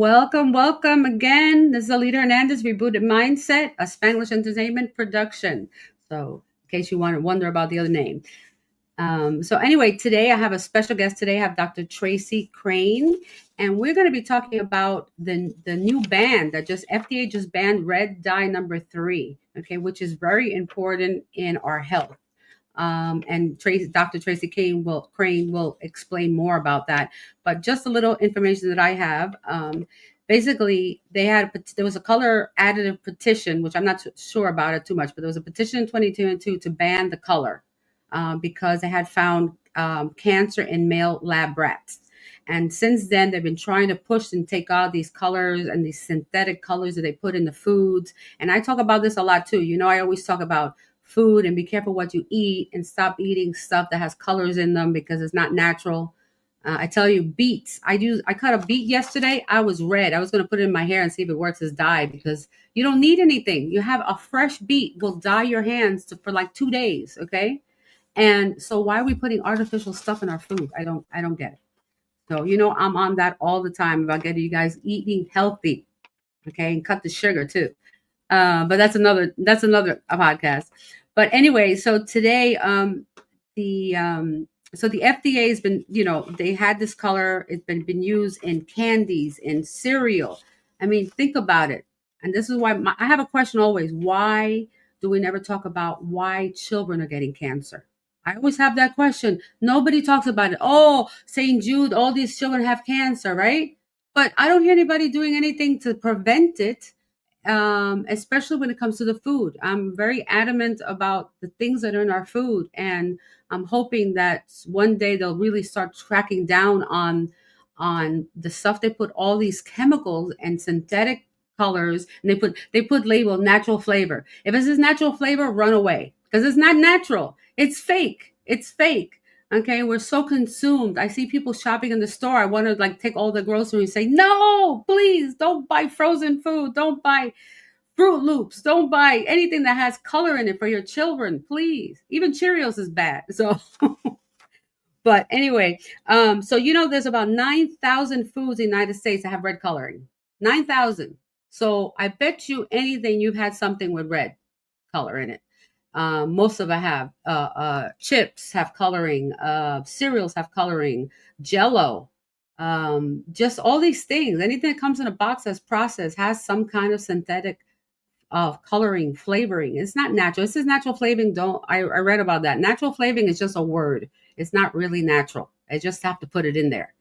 Welcome again. This is Alita Hernandez, Rebooted Mindset, a Spanglish entertainment production. So, in case you want to wonder about the other name. So anyway, today I have a special guest. Today I have Dr. Tracy Crane, and we're going to be talking about the new ban that FDA just banned red dye number 3, okay, which is very important in our health. And Dr. Tracy Kane will explain more about that. But just a little information that I have. Basically, there was a color additive petition, which I'm not sure about it too much, but there was a petition in 2022 to ban the color because they had found cancer in male lab rats. And since then, they've been trying to push and take out these colors and these synthetic colors that they put in the foods. And I talk about this a lot too. You know, I always talk about food and be careful what you eat and stop eating stuff that has colors in them because it's not natural. I tell you, beets. I cut a beet yesterday. I was red. I was going to put it in my hair and see if it works as dye because you don't need anything. You have a fresh beet will dye your hands for like 2 days. Okay. And so why are we putting artificial stuff in our food? I don't get it. So, you know, I'm on that all the time about getting you guys eating healthy. Okay. And cut the sugar too. But that's another podcast. But anyway, so today, the FDA has been, you know, they had this color. It's been used in candies, in cereal. I mean, think about it. And this is why I have a question always. Why do we never talk about why children are getting cancer? I always have that question. Nobody talks about it. Oh, St. Jude, all these children have cancer, right? But I don't hear anybody doing anything to prevent it. Especially when it comes to the food. I'm very adamant about the things that are in our food. And I'm hoping that one day they'll really start cracking down on the stuff they put all these chemicals and synthetic colors, and they put label natural flavor. If it says natural flavor, run away because it's not natural. It's fake. It's fake. Okay, we're so consumed. I see people shopping in the store. I want to like take all the groceries and say, no, please don't buy frozen food. Don't buy Fruit Loops. Don't buy anything that has color in it for your children, please. Even Cheerios is bad. So, but anyway, so you know, there's about 9,000 foods in the United States that have red coloring. 9,000. So I bet you anything you've had something with red color in it. Most of them have chips have coloring, cereals have coloring, Jello, just all these things. Anything that comes in a box that's processed has some kind of synthetic coloring, flavoring. It's not natural. This is natural flavoring. I read about that. Natural flavoring is just a word. It's not really natural. I just have to put it in there.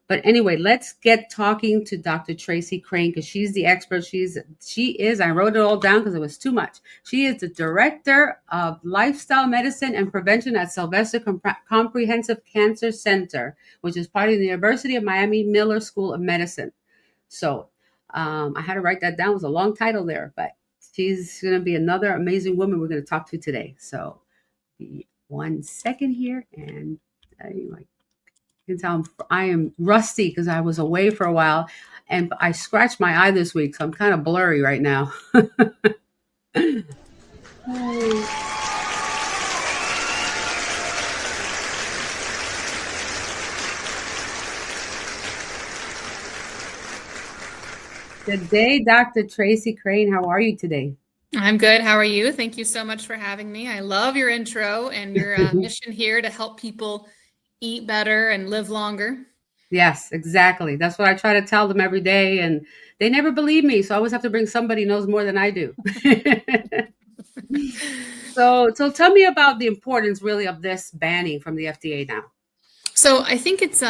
But anyway, let's get talking to Dr. Tracy Crane because she's the expert. She is. I wrote it all down because it was too much. She is the director of lifestyle medicine and prevention at Sylvester Comprehensive Cancer Center, which is part of the University of Miami Miller School of Medicine. So I had to write that down. It was a long title there, but she's going to be another amazing woman we're going to talk to today. So 1 second here, and you can tell I am rusty because I was away for a while, and I scratched my eye this week, so I'm kind of blurry right now. Good day, Dr. Tracy Crane. How are you today? I'm good. How are you? Thank you so much for having me. I love your intro and your mission here to help people eat better and live longer. Yes, exactly. That's what I try to tell them every day, and they never believe me. So I always have to bring somebody who knows more than I do. So tell me about the importance really of this banning from the FDA now. So I think it's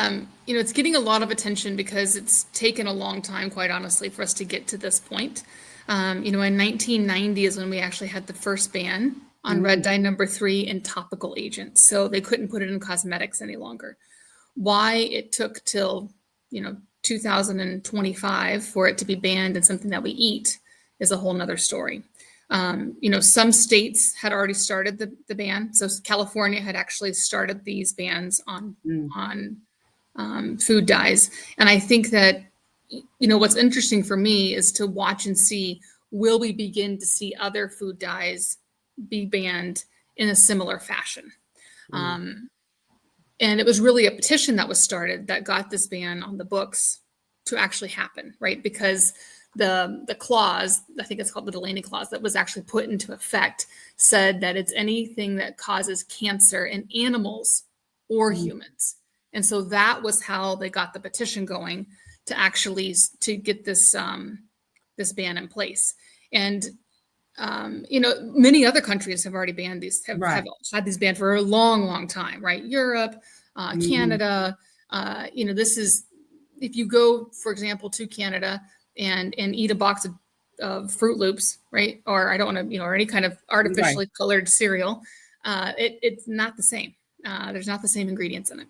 it's getting a lot of attention because it's taken a long time, quite honestly, for us to get to this point. In 1990 is when we actually had the first ban on red dye number 3 in topical agents. So they couldn't put it in cosmetics any longer. Why it took till 2025 for it to be banned in something that we eat is a whole nother story. Some states had already started the ban. So California had actually started these bans on food dyes. And I think that, what's interesting for me is to watch and see, will we begin to see other food dyes be banned in a similar fashion? And it was really a petition that was started that got this ban on the books to actually happen, right? Because the clause, I think it's called the Delaney clause, that was actually put into effect said that it's anything that causes cancer in animals or humans. And so that was how they got the petition going to actually to get this this ban in place. And many other countries have already banned these, have had these banned for a long, long time, right? Europe, Canada, this is, if you go, for example, to Canada and eat a box of Fruit Loops, right? Or I don't want to, or any kind of artificially colored cereal, it's not the same. There's not the same ingredients in it.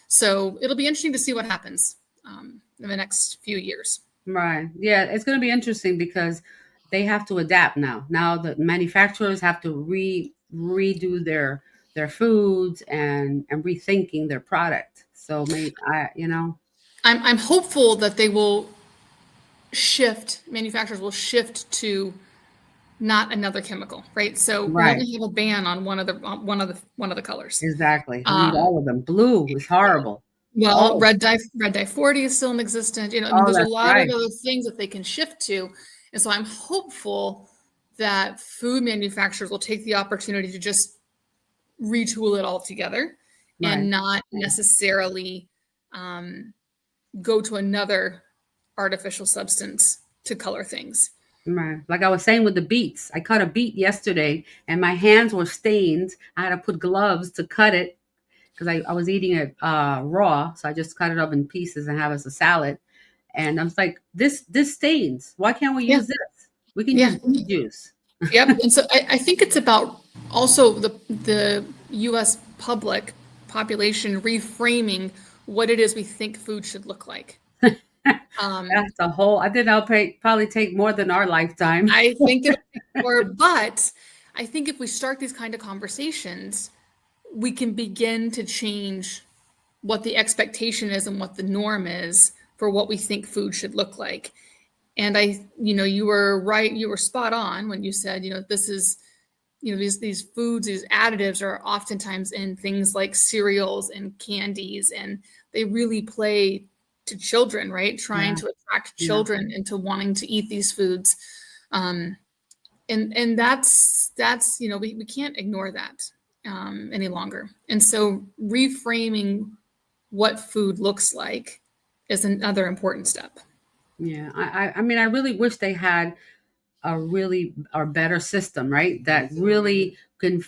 So it'll be interesting to see what happens in the next few years. Right. Yeah, it's going to be interesting because they have to adapt now. Now the manufacturers have to redo their foods and rethinking their product. So maybe I'm hopeful that they will manufacturers will shift to not another chemical, right? So we only have a ban on one of the colors. Exactly. We need all of them. Blue is horrible. Well, red dye 40 is still in existence. There's a lot of other things that they can shift to. And so I'm hopeful that food manufacturers will take the opportunity to just retool it all together and not necessarily go to another artificial substance to color things. Right. Like I was saying with the beets, I cut a beet yesterday and my hands were stained. I had to put gloves to cut it because I was eating it raw. So I just cut it up in pieces and have it as a salad. And I was like, this stains. Why can't we use this? We can use beet juice. Yep. And so I think it's about also the U.S. population reframing what it is we think food should look like. That's a whole, I think that'll probably take more than our lifetime. I think it'll take more, but I think if we start these kind of conversations, we can begin to change what the expectation is and what the norm is for what we think food should look like. And you were right, you were spot on when you said, this is, these foods, these additives are oftentimes in things like cereals and candies, and they really play to children, right? Trying to attract children into wanting to eat these foods. And that's we can't ignore that any longer. And so reframing what food looks like is another important step. Yeah. I mean, I really wish they had a better system, right? That really can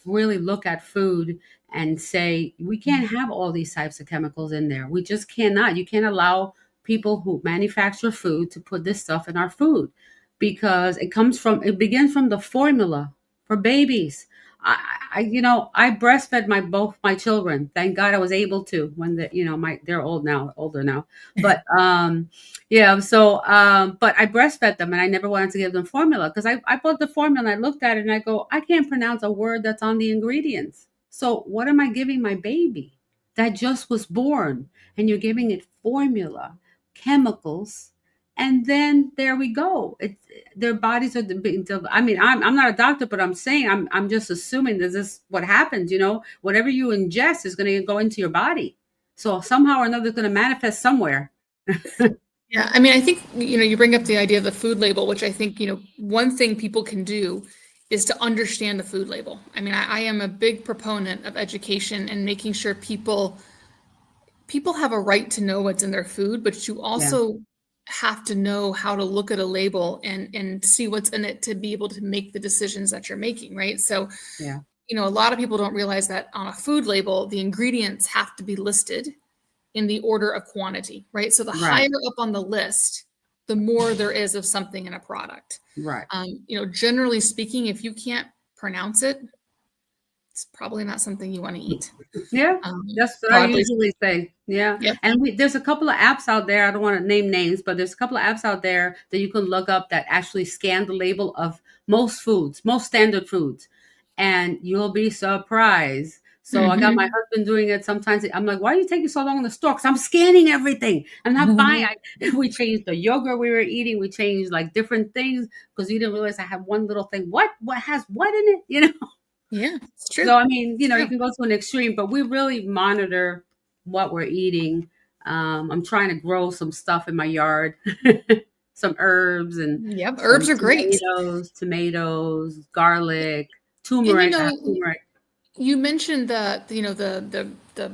really look at food and say, we can't have all these types of chemicals in there. We just cannot. You can't allow people who manufacture food to put this stuff in our food because it begins from the formula for babies. I breastfed both my children. Thank God I was able to when they're older now. But but I breastfed them and I never wanted to give them formula because I bought the formula and I looked at it and I go, I can't pronounce a word that's on the ingredients. So what am I giving my baby that just was born? And you're giving it formula, chemicals, and then there we go. Their bodies are I mean, I'm not a doctor, but I'm saying I'm just assuming this is what happens. Whatever you ingest is going to go into your body. So somehow or another, it's going to manifest somewhere. Yeah, I mean, I think you bring up the idea of the food label, which I think one thing people can do is to understand the food label. I mean, I am a big proponent of education and making sure people have a right to know what's in their food, but you also have to know how to look at a label and see what's in it to be able to make the decisions that you're making, right? So, a lot of people don't realize that on a food label, the ingredients have to be listed in the order of quantity, right? So the higher up on the list, the more there is of something in a product. Right. Generally speaking, if you can't pronounce it, it's probably not something you want to eat. Yeah, that's what I usually say. Yeah. And there's a couple of apps out there. I don't want to name names, but there's a couple of apps out there that you can look up that actually scan the label of most foods, most standard foods, and you'll be surprised. So I got my husband doing it. Sometimes I'm like, why are you taking so long in the store? Because I'm scanning everything. I'm not buying. We changed the yogurt we were eating. We changed like different things because we didn't realize I had one little thing. What has what in it? Yeah, it's true. So, I mean, It's you true. can go to an extreme, but we really monitor what we're eating. I'm trying to grow some stuff in my yard, some herbs and Yep, herbs some are great. tomatoes, garlic, And turmeric. I have turmeric. you mentioned the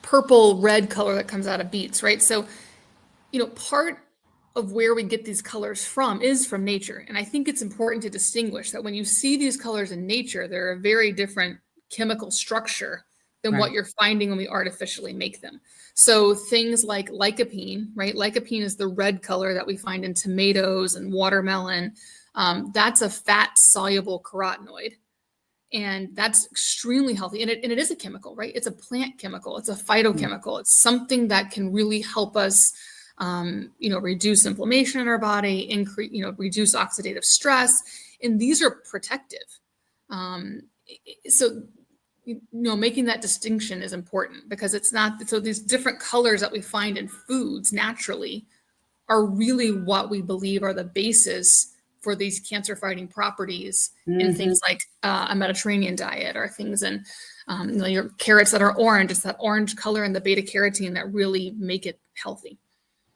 purple red color that comes out of beets, right? So, part of where we get these colors from is from nature. And I think it's important to distinguish that when you see these colors in nature, they're a very different chemical structure than what Right. you're finding when we artificially make them. So things like lycopene, right? Lycopene is the red color that we find in tomatoes and watermelon. That's a fat soluble carotenoid. And that's extremely healthy. And it is a chemical, right? It's a plant chemical. It's a phytochemical. It's something that can really help us, reduce inflammation in our body, increase, reduce oxidative stress. And these are protective. So, making that distinction is important because it's not, so these different colors that we find in foods naturally are really what we believe are the basis for these cancer fighting properties in Hmm. things like a Mediterranean diet or things in your carrots that are orange. It's that orange color and the beta carotene that really make it healthy.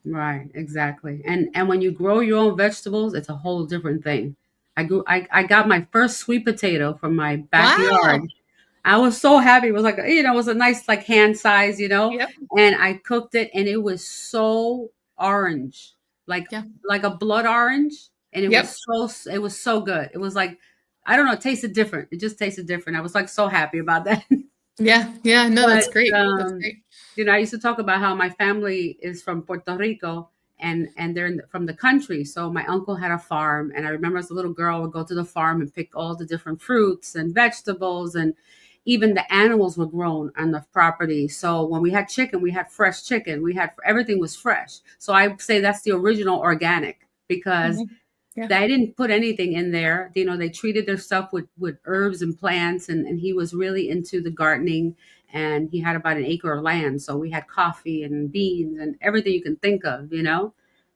Right, exactly. And when you grow your own vegetables, it's a whole different thing. I got my first sweet potato from my backyard. Wow. I was so happy. It was like, it was a nice like hand size, Yep. and I cooked it and it was so orange, like Yeah. like a blood orange, and Yep. it was so good. It was like, I don't know, it tasted different. It just tasted different. I was like so happy about that. Yeah. Yeah. No, But that's great. That's great. I used to talk about how my family is from Puerto Rico, and they're from the country. So my uncle had a farm, and I remember as a little girl, I would go to the farm and pick all the different fruits and vegetables, and even the animals were grown on the property. So when we had chicken, we had fresh chicken. We had everything was fresh. So I say that's the original organic because Mhm. Yeah. they didn't put anything in there. They treated their stuff with herbs and plants, and he was really into the gardening, and he had about an acre of land. So we had coffee and beans and everything you can think of.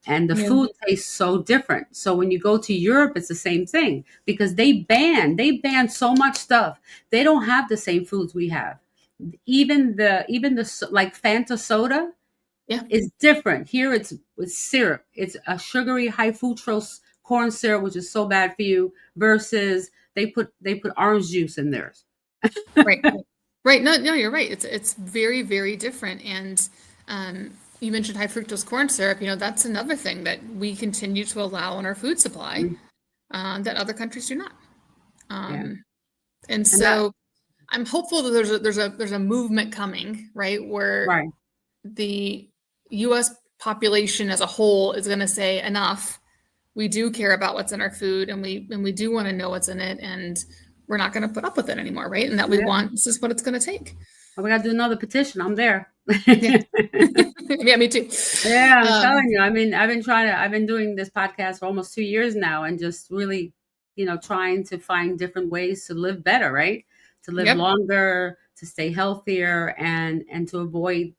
And the Yeah. food tastes so different. So when you go to Europe, it's the same thing because they ban so much stuff. They don't have the same foods we have. Even the like Fanta soda Yeah. is different. Here it's with syrup. It's a sugary high fructose corn syrup, which is so bad for you, versus they put orange juice in theirs. Right. Right. No, no, you're right. It's very, very different. And you mentioned high fructose corn syrup. That's another thing that we continue to allow in our food supply Mm, that other countries do not. yeah. And And that so I'm hopeful that there's a movement coming, right, where right. the U.S. population as a whole is going to say enough. We do care about what's in our food, and we do want to know what's in it, and we're not going to put up with it anymore, right? And that we Yeah. want this is what it's going to take. We gotta do another petition. I'm there. Yeah, yeah, me too. Yeah, I'm Um, telling you. I mean, I've been doing this podcast for almost 2 years now and just really, trying to find different ways to live better, right? To live yep, longer, to stay healthier and to avoid,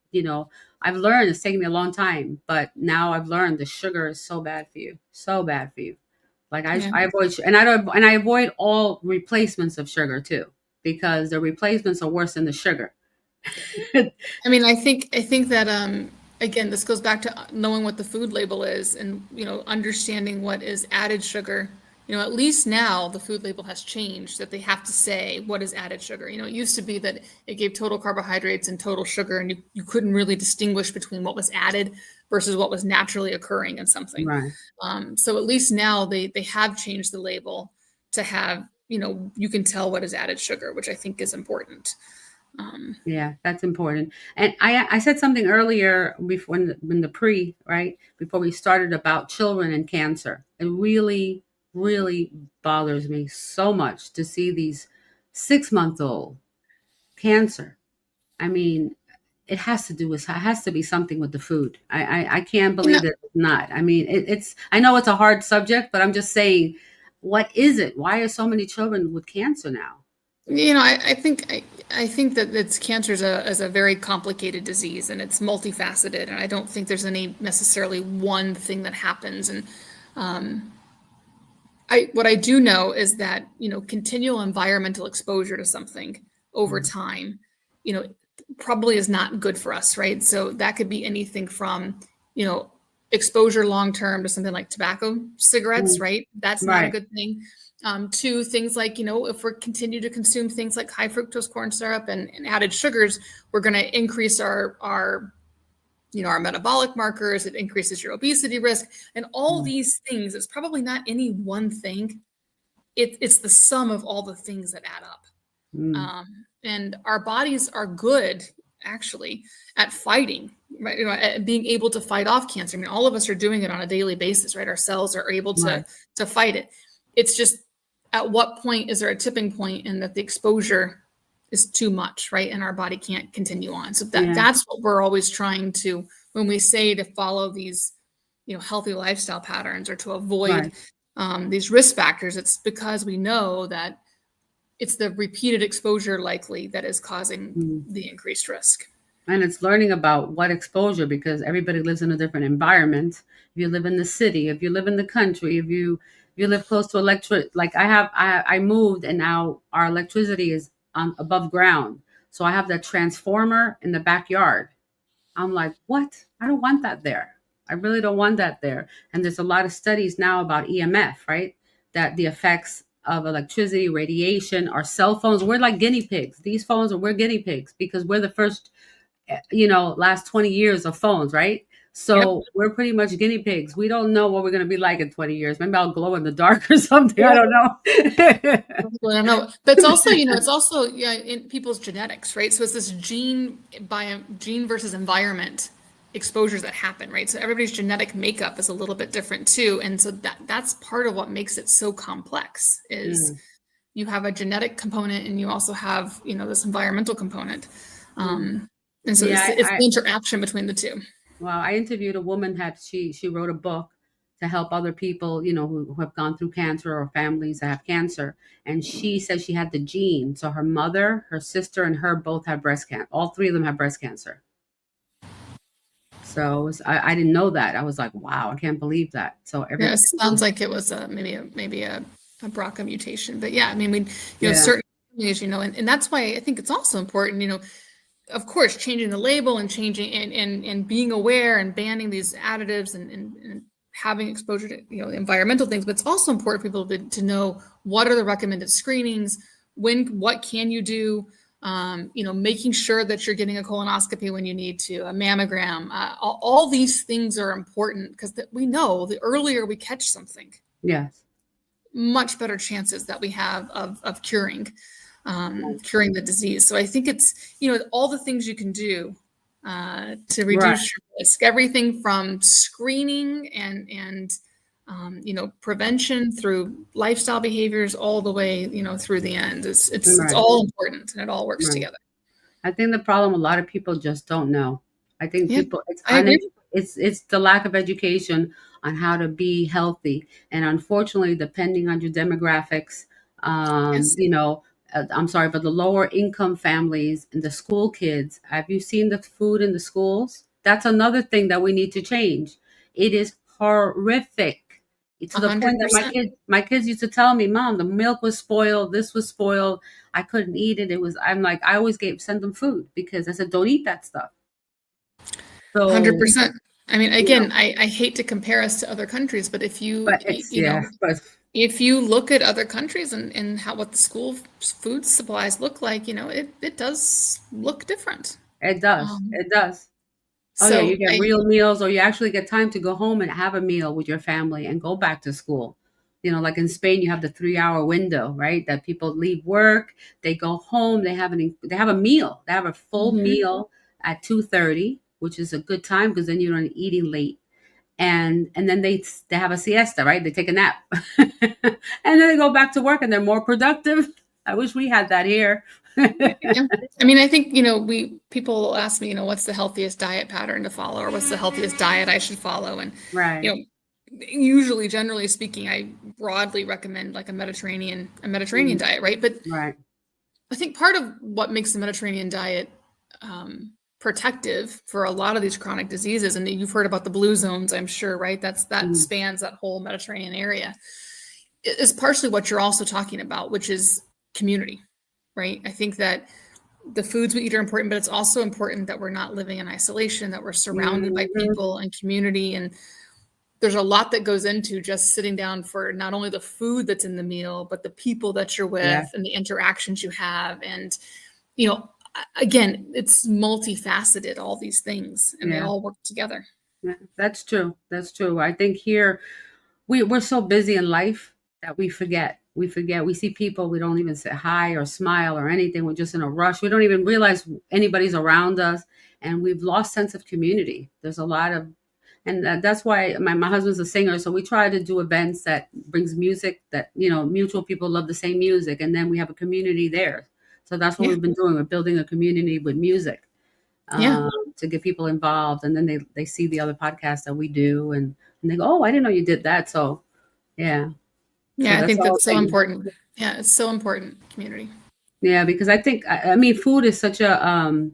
I've learned it's taken me a long time, but now I've learned the sugar is so bad for you. So bad for you. Like yeah. I avoid and I avoid all replacements of sugar too, because the replacements are worse than the sugar. I mean, I think that again, this goes back to knowing what the food label is, and understanding what is added sugar. At least now the food label has changed that they have to say what is added sugar. It used to be that it gave total carbohydrates and total sugar, and you couldn't really distinguish between what was added versus what was naturally occurring in something. Right. So at least now they have changed the label to have, you can tell what is added sugar, which I think is important. Yeah, that's important. And I said something earlier before in the pre, right? Before we started about children and cancer. It really, really bothers me so much to see these 6-month-old cancer. I mean, it has to be something with the food. I can't And believe that it's not. I mean, I know it's a hard subject, but I'm just saying, what is it? Why are so many children with cancer now? I think that it's cancer is a very complicated disease, and it's multifaceted, and I don't think there's any necessarily one thing that happens. And what I do know is that, continual environmental exposure to something over time, probably is not good for us, right? So that could be anything from, exposure long-term to something like tobacco, cigarettes, right? That's not a good thing. To things like, if we continue to consume things like high fructose corn syrup and added sugars, we're going to increase our metabolic markers. It increases your obesity risk, and all these things. It's probably not any one thing. It's the sum of all the things that add up. And our bodies are good, actually, at fighting, right? At being able to fight off cancer. I mean, all of us are doing it on a daily basis, right? Our cells are able to fight it. It's just, at what point is there a tipping point in that the exposure is too much, right? And our body can't continue on. So that's what we're always trying to, when we say to follow these, healthy lifestyle patterns or to avoid these risk factors, it's because we know that it's the repeated exposure likely that is causing the increased risk. And it's learning about what exposure, because everybody lives in a different environment. If you live in the city, if you live in the country, if you live close to electric, like I moved, and now our electricity is above ground. So I have that transformer in the backyard. I'm like, what? I don't want that there. I really don't want that there. And there's a lot of studies now about EMF, right? That the effects of electricity, radiation, our cell phones, we're like guinea pigs. These phones we're guinea pigs because we're the first, last 20 years of phones, right? So we're pretty much guinea pigs. We don't know what we're going to be like in 20 years. Maybe I'll glow in the dark or something. I don't know. I don't know. But it's also, in people's genetics, right? So it's this gene versus environment exposures that happen, right? So everybody's genetic makeup is a little bit different too. And so that's part of what makes it so complex is you have a genetic component and you also have, this environmental component. And so it's the interaction between the two. Well, I interviewed a woman she wrote a book to help other people, who have gone through cancer or families that have cancer. And she said she had the gene. So her mother, her sister, and her both have breast cancer. All three of them have breast cancer. So I didn't know that. I was like, wow, I can't believe that. So it sounds like it was maybe a BRCA mutation. But yeah, I mean, certain things, and that's why I think it's also important, of course, changing the label and changing and being aware and banning these additives and having exposure to environmental things. But it's also important for people to know what are the recommended screenings, what can you do, making sure that you're getting a colonoscopy when you need to, a mammogram. All these things are important because we know the earlier we catch something, much better chances that we have of curing the disease. So I think it's, all the things you can do to reduce your risk, everything from screening and prevention through lifestyle behaviors all the way, through the end. It's all important and it all works together. I think the problem, a lot of people just don't know. I think people, it's the lack of education on how to be healthy. And unfortunately, depending on your demographics, I'm sorry, but the lower income families and the school kids, have you seen the food in the schools? That's another thing that we need to change. It is horrific. To the 100%. Point that my kids used to tell me, Mom, the milk was spoiled, this was spoiled, I couldn't eat it. I'm like, I always send them food because I said, don't eat that stuff. So 100%. I mean, again, I hate to compare us to other countries, but if you, if you look at other countries and what the school food supplies look like, it does look different. It does. It does. Oh, so you get real meals, or you actually get time to go home and have a meal with your family and go back to school. Like in Spain, you have the 3-hour window, right? That people leave work, they go home, they have a meal. They have a full meal at 2:30, which is a good time because then you're not eating late. And then they have a siesta, right? They take a nap and then they go back to work and they're more productive. I wish we had that here. I mean, I think, people ask me, what's the healthiest diet pattern to follow, or what's the healthiest diet I should follow? And, usually, generally speaking, I broadly recommend like a Mediterranean diet, right? But I think part of what makes the Mediterranean diet protective for a lot of these chronic diseases, and you've heard about the blue zones, I'm sure, right? That spans that whole Mediterranean area, is partially what you're also talking about, which is community, right? I think that the foods we eat are important, but it's also important that we're not living in isolation, that we're surrounded by people and community. And there's a lot that goes into just sitting down for not only the food that's in the meal, but the people that you're with and the interactions you have. And, you know, again, it's multifaceted, all these things, and they all work together. Yeah, that's true. That's true. I think here we're so busy in life that we forget. We see people, we don't even say hi or smile or anything. We're just in a rush. We don't even realize anybody's around us, and we've lost sense of community. There's a lot of, and that's why my husband's a singer, so we try to do events that brings music that, you know, mutual people love the same music, and then we have a community there. So that's what we've been doing. We're building a community with music to get people involved, and then they see the other podcasts that we do, and they go, oh, I didn't know you did that. So yeah, I think that's so important. Yeah, it's so important, community. Yeah, because I think, I mean, food is such a,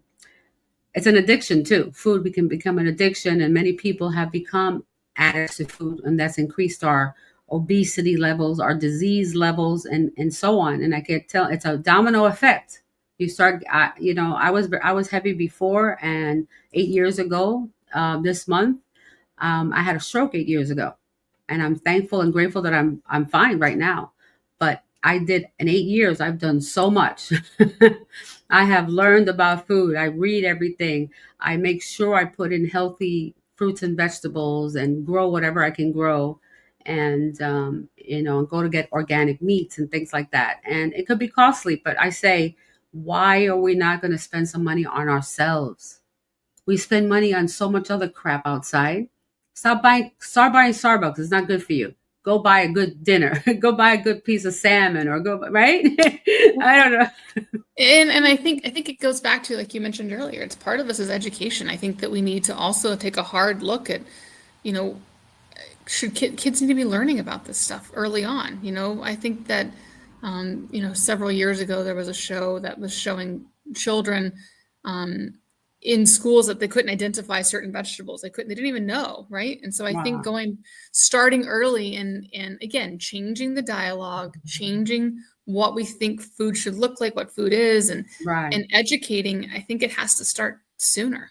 it's an addiction too. Food can become an addiction, and many people have become addicts to food, and that's increased our obesity levels, our disease levels, and so on. And I can tell it's a domino effect. You start, you know, I was heavy before, and 8 years ago, this month, I had a stroke 8 years ago. And I'm thankful and grateful that I'm fine right now. But I did, in 8 years, I've done so much. I have learned about food. I read everything. I make sure I put in healthy fruits and vegetables and grow whatever I can grow, and you know, go to get organic meats and things like that. And it could be costly, but I say, why are we not going to spend some money on ourselves? We spend money on so much other crap outside. Stop buying Starbucks. It's not good for you. Go buy a good dinner. Go buy a good piece of salmon, or go, right? I don't know. And I think it goes back to, like you mentioned earlier, it's part of this is education. I think that we need to also take a hard look at, you know, should kids need to be learning about this stuff early on? You know, I think that, you know, several years ago, there was a show that was showing children, in schools that they couldn't identify certain vegetables. They didn't even know. Right. And so I think starting early and again, changing the dialogue, changing what we think food should look like, what food is, and educating, I think it has to start sooner.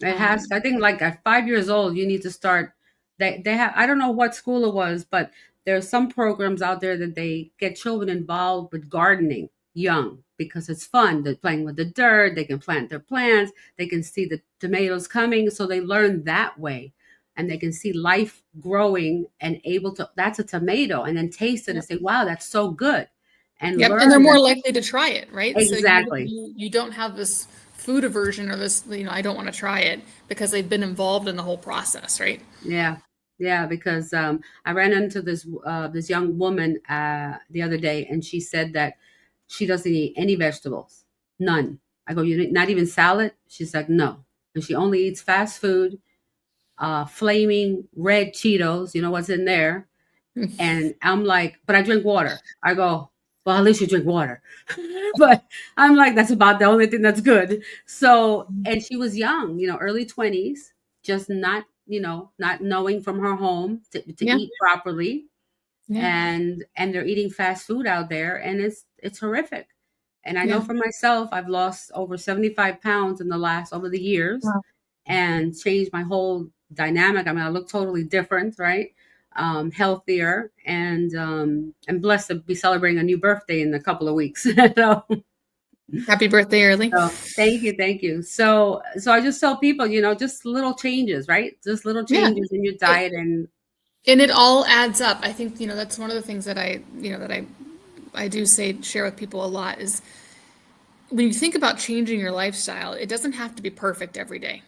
It has. I think like at 5 years old, you need to start. They have, I don't know what school it was, but there's some programs out there that they get children involved with gardening young, because it's fun. They're playing with the dirt. They can plant their plants. They can see the tomatoes coming. So they learn that way, and they can see life growing and able to, that's a tomato, and then taste it and say, wow, that's so good. And and they're more likely to try it, right? Exactly. So you don't have this food aversion or this, you know, I don't want to try it, because they've been involved in the whole process, right? Yeah, because I ran into this young woman the other day, and she said that she doesn't eat any vegetables, none. I go, you not even salad? She's like, no. And she only eats fast food, flaming red Cheetos. You know what's in there? And I'm like, but I drink water. I go, well, at least you drink water. But I'm like, that's about the only thing that's good. So, and she was young, you know, early 20s, just not, you know, not knowing from her home to eat properly. And they're eating fast food out there, and it's horrific. And I know for myself, I've lost over 75 pounds over the years, and changed my whole dynamic. I mean, I look totally different, right? Healthier, and blessed to be celebrating a new birthday in a couple of weeks. So, happy birthday early. So, thank you. So I just tell people, you know, just little changes, right? Just little changes in your diet, and it all adds up. I think, you know, that's one of the things that I do share with people a lot is, when you think about changing your lifestyle, it doesn't have to be perfect every day,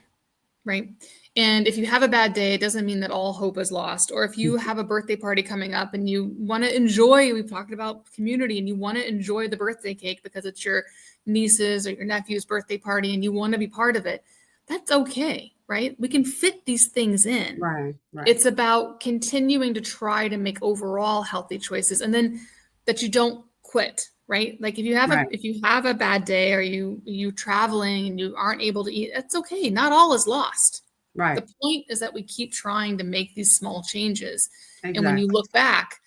right? And if you have a bad day, it doesn't mean that all hope is lost. Or if you have a birthday party coming up and you want to enjoy, we've talked about community, and you want to enjoy the birthday cake because it's your niece's or your nephew's birthday party and you want to be part of it, that's okay, right? We can fit these things in. Right. It's about continuing to try to make overall healthy choices, and then that you don't quit, right? Like if you have a bad day, or you traveling and you aren't able to eat, that's okay. Not all is lost. Right. The point is that we keep trying to make these small changes. Exactly. And when you look back,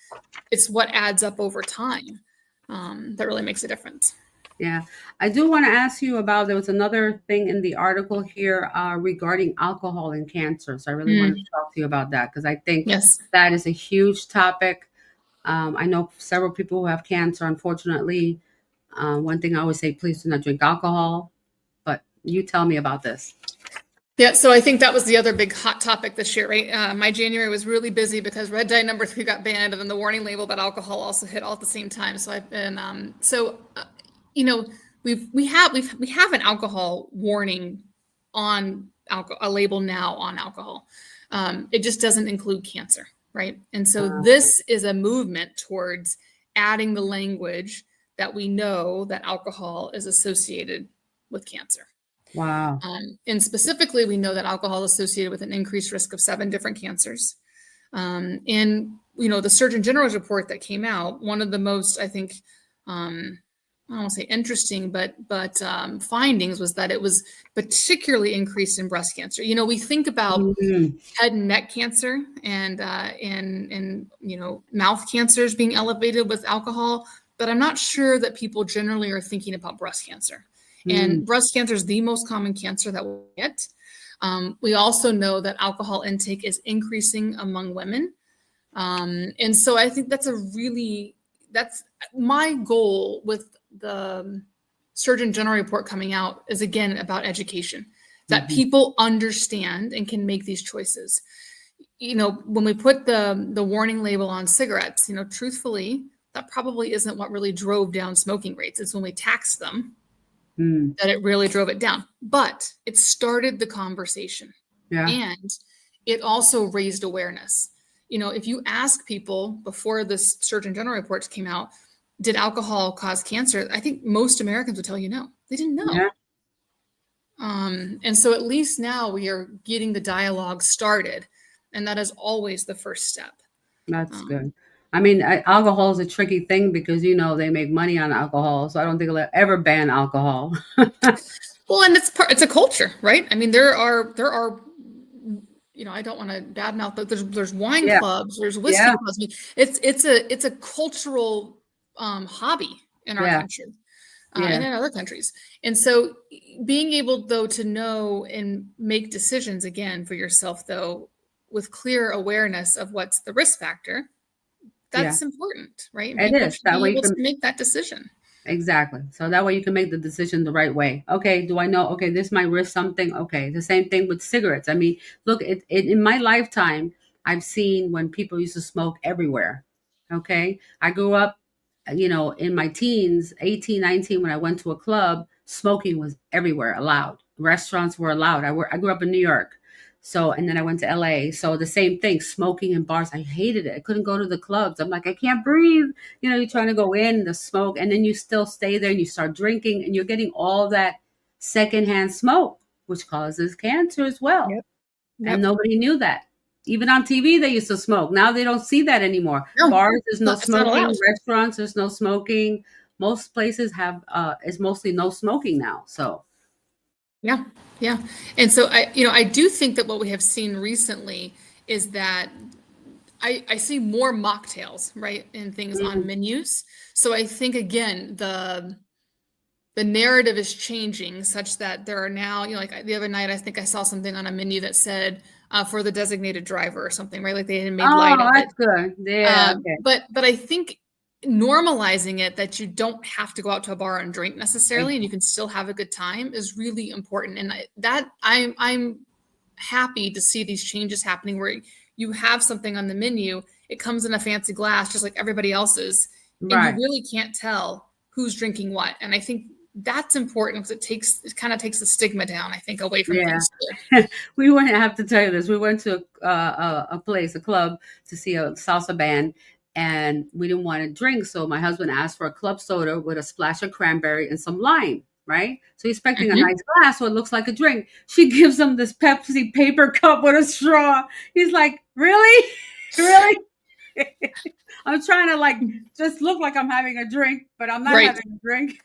it's what adds up over time that really makes a difference. Yeah, I do want to ask you about, there was another thing in the article here regarding alcohol and cancer. So I really want to talk to you about that because I think Yes. that is a huge topic. I know several people who have cancer, unfortunately. One thing I always say, please do not drink alcohol, but you tell me about this. Yeah, so I think that was the other big hot topic this year, right? My January was really busy because red dye number 3 got banned, and then the warning label about alcohol also hit all at the same time. So I've been, you know, we have an alcohol warning on a label now on alcohol. It just doesn't include cancer, right? And so this is a movement towards adding the language that we know that alcohol is associated with cancer. Wow. And specifically, we know that alcohol is associated with an increased risk of 7 different cancers. And, the Surgeon General's report that came out, one of the most, I think, I don't want to say interesting, but findings was that it was particularly increased in breast cancer. We think about head and neck cancer and mouth cancers being elevated with alcohol, but I'm not sure that people generally are thinking about breast cancer. And breast cancer is the most common cancer that we get. We also know that alcohol intake is increasing among women. And so I think that's my goal with the Surgeon General report coming out is, again, about education, that people understand and can make these choices. When we put the warning label on cigarettes, truthfully, that probably isn't what really drove down smoking rates. It's when we taxed them that it really drove it down. But it started the conversation. Yeah. And it also raised awareness. If you ask people before this Surgeon General reports came out, did alcohol cause cancer? I think most Americans would tell you no. They didn't know. Yeah. And so at least now we are getting the dialogue started. And that is always the first step. That's good. I mean, alcohol is a tricky thing because, they make money on alcohol. So I don't think they'll ever ban alcohol. Well, and it's a culture, right? I mean, there are, I don't want to badmouth, but there's wine clubs, there's whiskey clubs. I mean, it's a cultural hobby in our country and in other countries. And so being able, though, to know and make decisions, again, for yourself, though, with clear awareness of what's the risk factor, that's important, right? It is. That way you can make that decision. Exactly. So that way you can make the decision the right way. Okay, do I know? Okay, this might risk something. Okay, the same thing with cigarettes. I mean, look, in my lifetime, I've seen when people used to smoke everywhere. Okay, I grew up, in my teens, 18, 19, when I went to a club, smoking was everywhere, allowed. Restaurants were allowed. I grew up in New York. So, and then I went to LA. So the same thing, smoking in bars. I hated it. I couldn't go to the clubs. I'm like, I can't breathe. You're trying to go in the smoke and then you still stay there and you start drinking and you're getting all that secondhand smoke, which causes cancer as well. Yep. And nobody knew that. Even on TV, they used to smoke. Now they don't see that anymore. No, bars, there's no smoking. Restaurants, there's no smoking. Most places have, is mostly no smoking now. So. Yeah. Yeah. And so I do think that what we have seen recently is that I see more mocktails, right, and things on menus. So I think, again, the narrative is changing such that there are now, like the other night, I think I saw something on a menu that said for the designated driver or something, right? Like they had made light of it. Oh, that's good. Yeah. Okay. But I think normalizing it, that you don't have to go out to a bar and drink necessarily, and you can still have a good time, is really important. And I'm happy to see these changes happening where you have something on the menu, it comes in a fancy glass just like everybody else's, and you really can't tell who's drinking what. And I think that's important because it kind of takes the stigma down, I think, away from things. We wouldn't have to tell you this. We went to a club to see a salsa band. And we didn't want to drink. So my husband asked for a club soda with a splash of cranberry and some lime, right? So he's expecting a nice glass, so it looks like a drink. She gives him this Pepsi paper cup with a straw. He's like, really? Really? I'm trying to just look like I'm having a drink, but I'm not having a drink.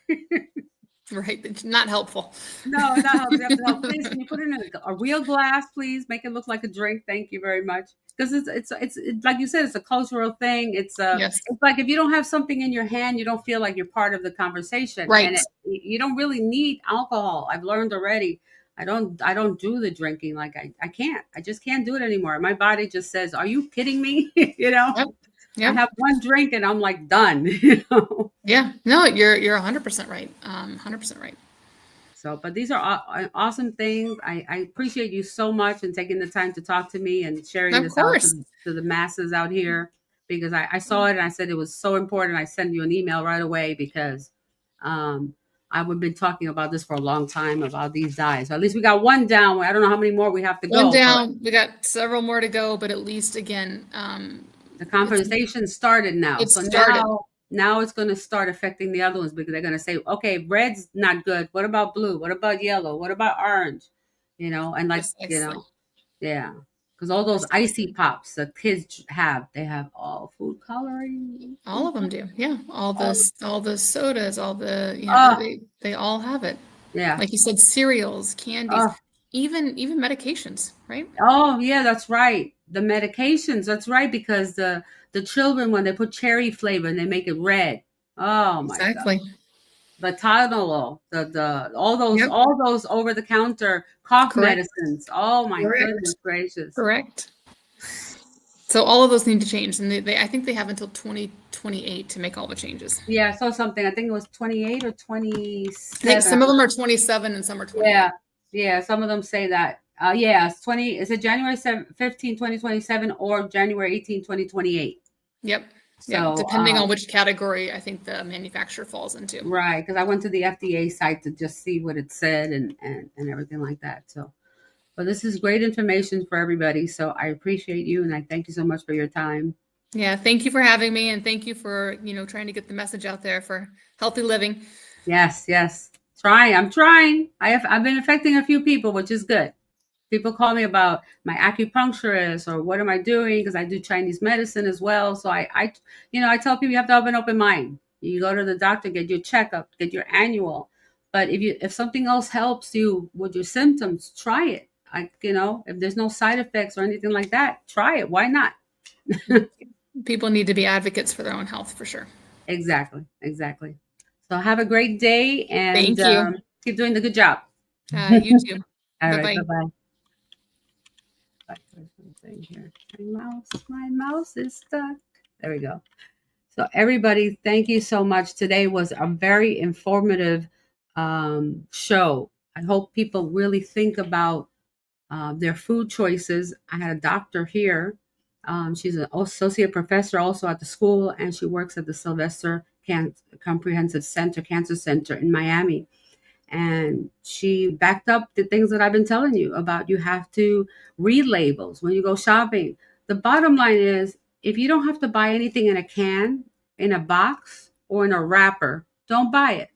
Right. It's not helpful. No, not helpful. You have to help. Please, can you put it in a real glass, please? Make it look like a drink. Thank you very much. because it's like you said, it's a cultural thing. Yes. It's like if you don't have something in your hand, you don't feel like you're part of the conversation, and Right. you don't really need alcohol. I've learned already. I don't do the drinking. Like I can't. I just can't do it anymore. My body just says, "Are you kidding me?" You know. Yep. I Yep. have one drink and I'm like done. You know. Yeah. No, you're 100% right. 100% right. So, but these are awesome things. I appreciate you so much and taking the time to talk to me and sharing Of this out course. to the masses out here, because I saw it and I said it was so important. I sent you an email right away because um, I've been talking about this for a long time about these dyes. So at least we got one down. I don't know how many more we have to One go, but down. We got several more to go, but at least again, the it's conversation started now. it So started. now it's going to start affecting the other ones because they're going to say, okay, red's not good. What about blue? What about yellow? What about orange? You know, and like, you Precisely. know, yeah. Because all those icy Precisely. pops that kids have, they have all food coloring. All of them do. Yeah. All, All the sodas, all the, oh, they all have it. yeah. Like you said, cereals, candies, Oh, even medications, right? oh, yeah, that's right. The medications, that's right. Because the children, when they put cherry flavor and they make it red. Oh my God. Exactly. The Tylenol, the Yep. all those over the counter cough Correct. medicines. Oh my Correct. goodness gracious. Correct. So all of those need to change, and I think they have until 2028 to make all the changes. Yeah, I saw something. I think it was 28 or I think 27. some of them are 27 and some are 28. Yeah. Yeah, some of them say that. Yeah, it's 20. Is it January 15, 2027 or January 18, 2028? Yep. Yep. So, Depending on which category I think the manufacturer falls into. right, because I went to the FDA site to just see what it said and everything like that. So, but this is great information for everybody. So I appreciate you and I thank you so much for your time. Yeah. Thank you for having me, and thank you for, trying to get the message out there for healthy living. Yes, yes. Trying. I'm trying. I've been affecting a few people, which is good. People call me about my acupuncturist or what am I doing because I do Chinese medicine as well. So I tell people you have to have an open mind. You go to the doctor, get your checkup, get your annual. But if something else helps you with your symptoms, try it. If there's no side effects or anything like that, try it. Why not? People need to be advocates for their own health for sure. Exactly, exactly. So have a great day and Thank you. keep doing the good job. You too. All right, Bye-bye. bye-bye. Here. My mouse is stuck. There we go. So everybody, thank you so much. Today was a very informative show. I hope people really think about their food choices. I had a doctor here. She's an associate professor also at the school, and she works at the Sylvester Comprehensive Cancer Center in Miami. And she backed up the things that I've been telling you about. You have to read labels when you go shopping. The bottom line is if you don't have to buy anything in a can, in a box, or in a wrapper, don't buy it.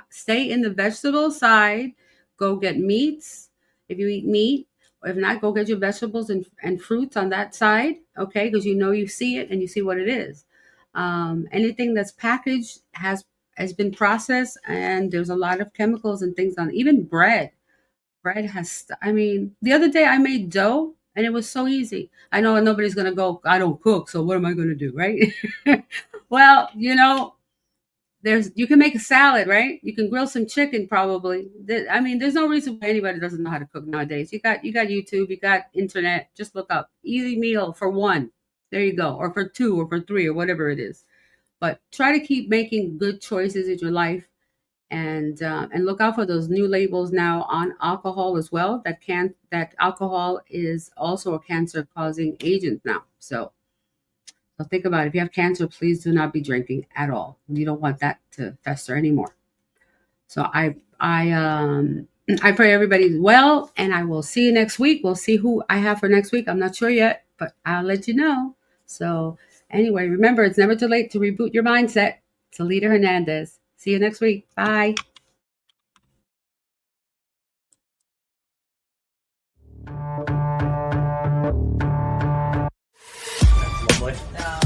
Stay in the vegetable side. Go get meats if you eat meat. Or if not, go get your vegetables and fruits on that side, okay? Because you see it and you see what it is. Anything that's packaged has been processed and there's a lot of chemicals and things on it. Even bread has, the other day I made dough and it was so easy. I know nobody's going to go, I don't cook, so what am I going to do, right? Well, you can make a salad, right? You can grill some chicken probably. There's no reason why anybody doesn't know how to cook nowadays. You got YouTube, you got internet, just look up easy meal for one. There you go. Or for two or for three or whatever it is. But try to keep making good choices in your life and look out for those new labels now on alcohol as well. That alcohol is also a cancer causing agent now. So think about it. If you have cancer, please do not be drinking at all. You don't want that to fester anymore. So I pray everybody's well, and I will see you next week. We'll see who I have for next week. I'm not sure yet, but I'll let you know. So anyway, remember, it's never too late to reboot your mindset. It's Alita Hernandez. See you next week. Bye. That's lovely.